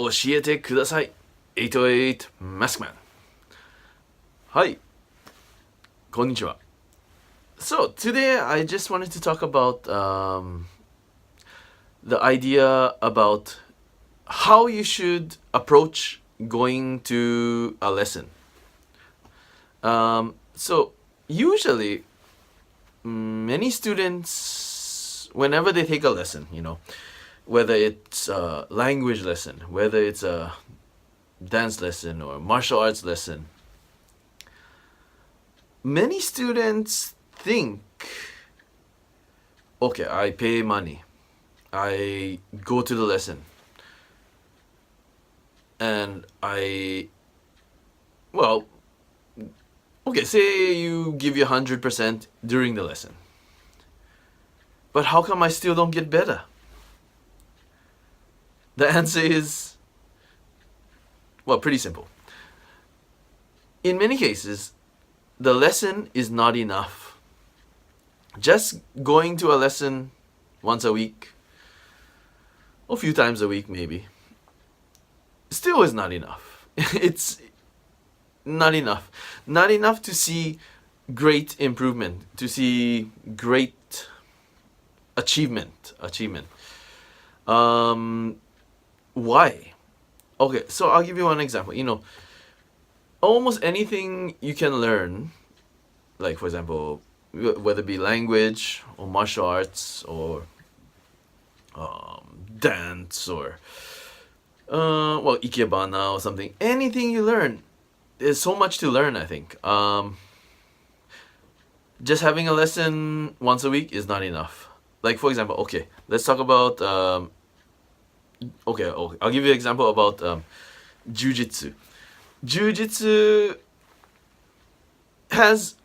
教えてください。808 MaSkman. Hi, こんにちは. So today I just wanted to talk about the idea about how you should approach going to a lesson. So usually many students, whenever they take a lesson, whether it's a language lesson, whether it's a dance lesson or martial arts lesson, many students think, okay, I pay money, I go to the lesson, and say you give your 100% during the lesson. But how come I still don't get better? The answer is, pretty simple. In many cases, the lesson is not enough. Just going to a lesson once a week, or a few times a week maybe, still is not enough. It's not enough. Not enough to see great improvement, to see great achievement. Why? Okay, so I'll give you one example. Almost anything you can learn, like for example, whether it be language or martial arts or dance or ikebana or something, anything you learn, there's so much to learn, I think. Just having a lesson once a week is not enough. Like for example, okay, let's talk about I'll give you an example about jiu-jitsu. Jiu-jitsu has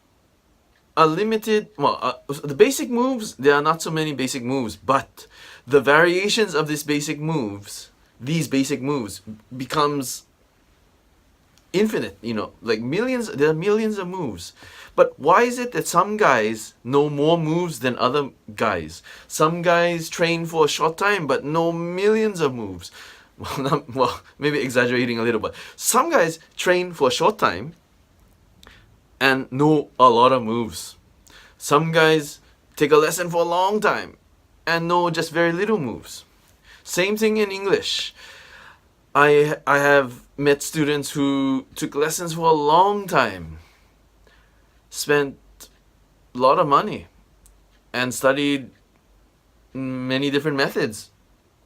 a limited, the basic moves, there are not so many basic moves, but the variations of these basic moves becomes infinite, like there are millions of moves. But why is it that some guys know more moves than other guys? Some guys train for a short time but know millions of moves. Maybe exaggerating a little, but some guys train for a short time and know a lot of moves. Some guys take a lesson for a long time and know just very little moves. Same thing in English. I have met students who took lessons for a long time, spent a lot of money, and studied many different methods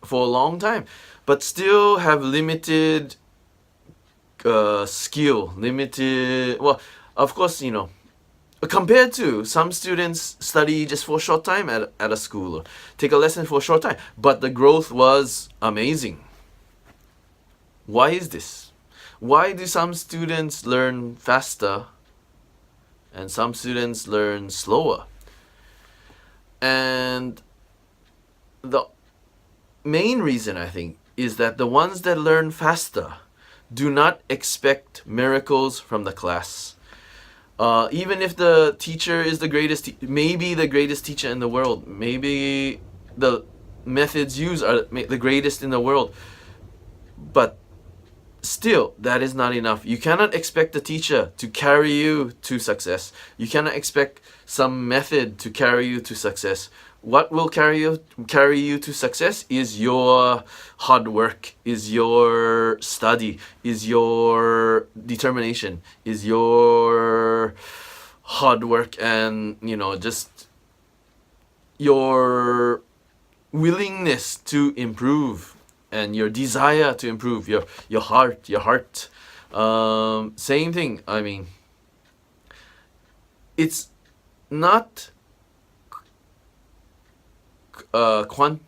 for a long time, but still have limited skill, of course, compared to some students study just for a short time at a school or take a lesson for a short time, but the growth was amazing. Why is this? Why do some students learn faster and some students learn slower? And the main reason, I think, is that the ones that learn faster do not expect miracles from the class. Even if the teacher is the greatest, maybe the greatest teacher in the world, maybe the methods used are the greatest in the world, but still, that is not enough. You cannot expect the teacher to carry you to success. You cannot expect some method to carry you to success. What will carry you to success is your hard work, is your study, is your determination, is your hard work, and just your willingness to improve. And your desire to improve, your heart. Same thing. I mean, it's not quality.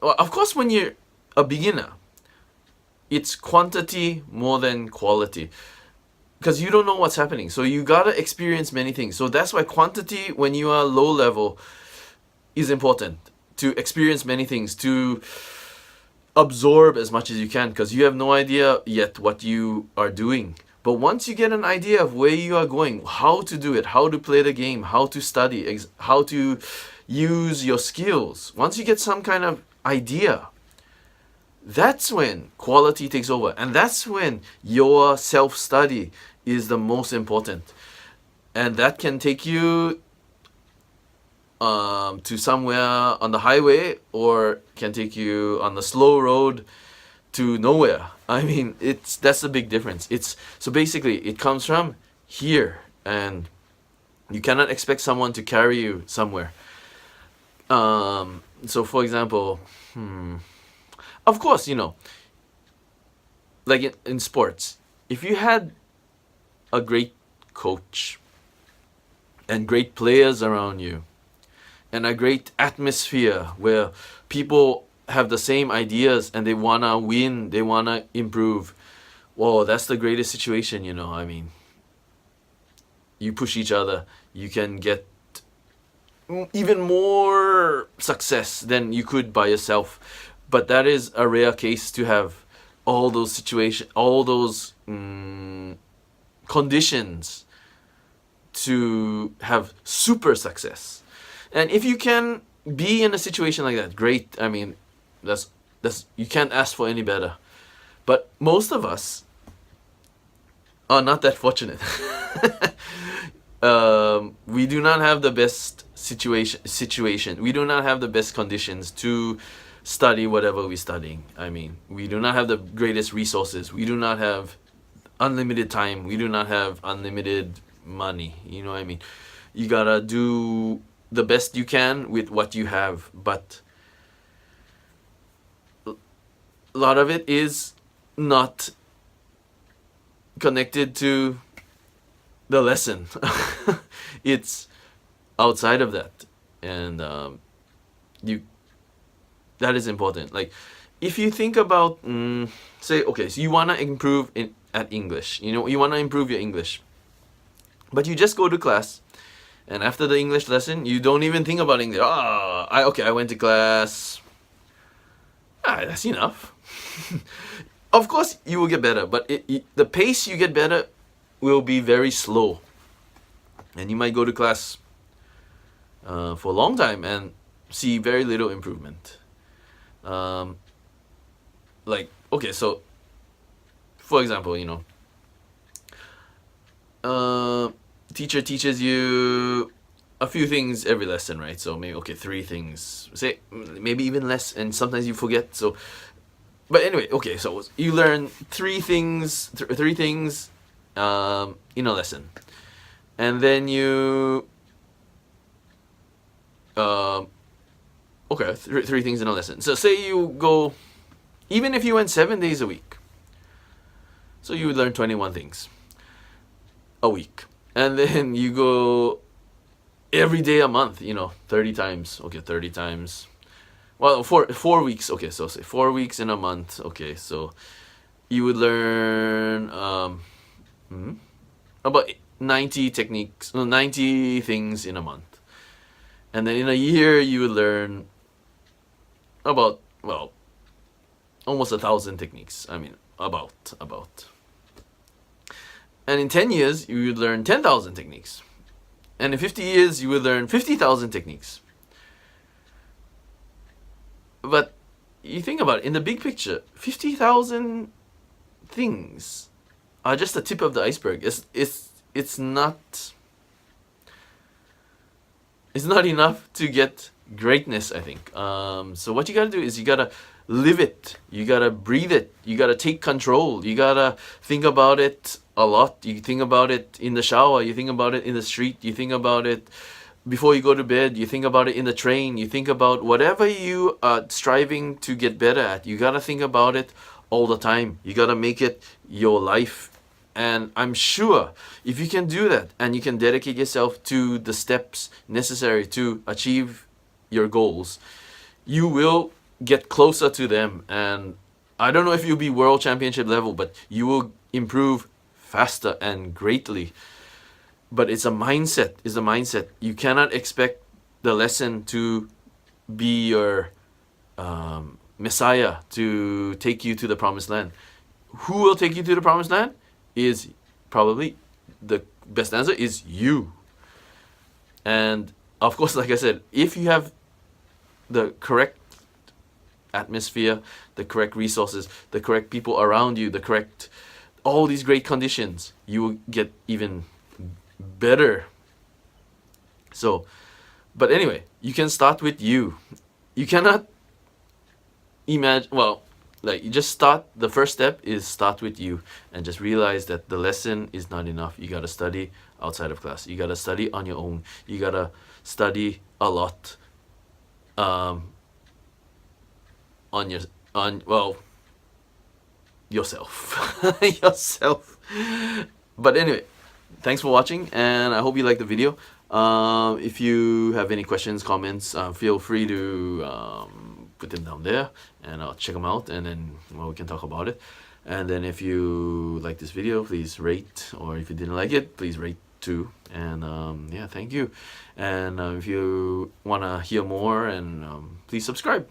Of course, when you're a beginner, it's quantity more than quality, because you don't know what's happening. So you gotta experience many things. So that's why quantity, when you are low level, is important. To experience many things, to absorb as much as you can, because you have no idea yet what you are doing. But once you get an idea of where you are going, how to do it, how to play the game, how to study, how to use your skills, once you get some kind of idea, that's when quality takes over. And that's when your self-study is the most important. And that can take you to somewhere on the highway, or can take you on the slow road to nowhere. I mean, that's the big difference. So basically it comes from here, and you cannot expect someone to carry you somewhere. So for example, of course, like in sports, if you had a great coach and great players around you, and a great atmosphere where people have the same ideas and they wanna win, they wanna improve, whoa, that's the greatest situation, I mean, you push each other, you can get even more success than you could by yourself. But that is a rare case, to have all those conditions to have super success. And if you can be in a situation like that, great. I mean, that's you can't ask for any better. But most of us are not that fortunate. We do not have the best situation. We do not have the best conditions to study whatever we're studying. I mean, we do not have the greatest resources. We do not have unlimited time. We do not have unlimited money. You know what I mean? You gotta do the best you can with what you have, but a lot of it is not connected to the lesson. It's outside of that, and that is important. Like, if you think about, say, okay, so you want to improve at English, you want to improve your English, but you just go to class, and after the English lesson, you don't even think about English. I went to class. That's enough. Of course, you will get better, but the pace you get better will be very slow. And you might go to class for a long time and see very little improvement. Okay, so, for example, teacher teaches you a few things every lesson, right? So maybe, 3 things, say, maybe even less, and sometimes you forget. So, but anyway, okay, so you learn 3 things, in a lesson, and then you, 3 things in a lesson. So say you go, even if you went 7 days a week, so you would learn 21 things a week. And then you go every day a month, 30 times. Okay, 30 times. Well, 4 weeks. Okay, so say 4 weeks in a month. Okay, so you would learn about 90 things in a month. And then in a year, you would learn about, almost 1,000 techniques. I mean, about. And in 10 years, you would learn 10,000 techniques. And in 50 years, you would learn 50,000 techniques. But you think about it, in the big picture, 50,000 things are just the tip of the iceberg. It's not enough to get greatness, I think. So what you gotta do is you gotta live it. You gotta breathe it. You gotta take control. You gotta think about it a lot. You think about it in the shower. You think about it in the street. You think about it before you go to bed. You think about it in the train. You think about whatever you are striving to get better at. You gotta think about it all the time. You gotta make it your life. And I'm sure if you can do that and you can dedicate yourself to the steps necessary to achieve your goals, you will get closer to them. And I don't know if you'll be world championship level, but you will improve faster and greatly. But it's a mindset. You cannot expect the lesson to be your messiah to take you to the promised land. Who will take you to the promised land? Is probably the best answer is you. And of course, like I said, if you have the correct atmosphere, the correct resources, the correct people around you, the correct, all these great conditions, you will get even better. So, but anyway, you can start with you. You cannot imagine, well, like, you just start, the first step is start with you and just realize that the lesson is not enough. You gotta study outside of class. You gotta study on your own. You gotta study a lot yourself. Yourself. But anyway, thanks for watching, and I hope you liked the video. If you have any questions, comments, feel free to put them down there, and I'll check them out, and then, well, we can talk about it. And then if you like this video, please rate, or if you didn't like it, please rate too. And yeah, thank you. And if you want to hear more, and please subscribe.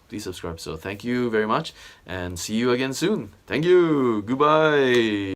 So thank you very much, and see you again soon. Thank you. Goodbye.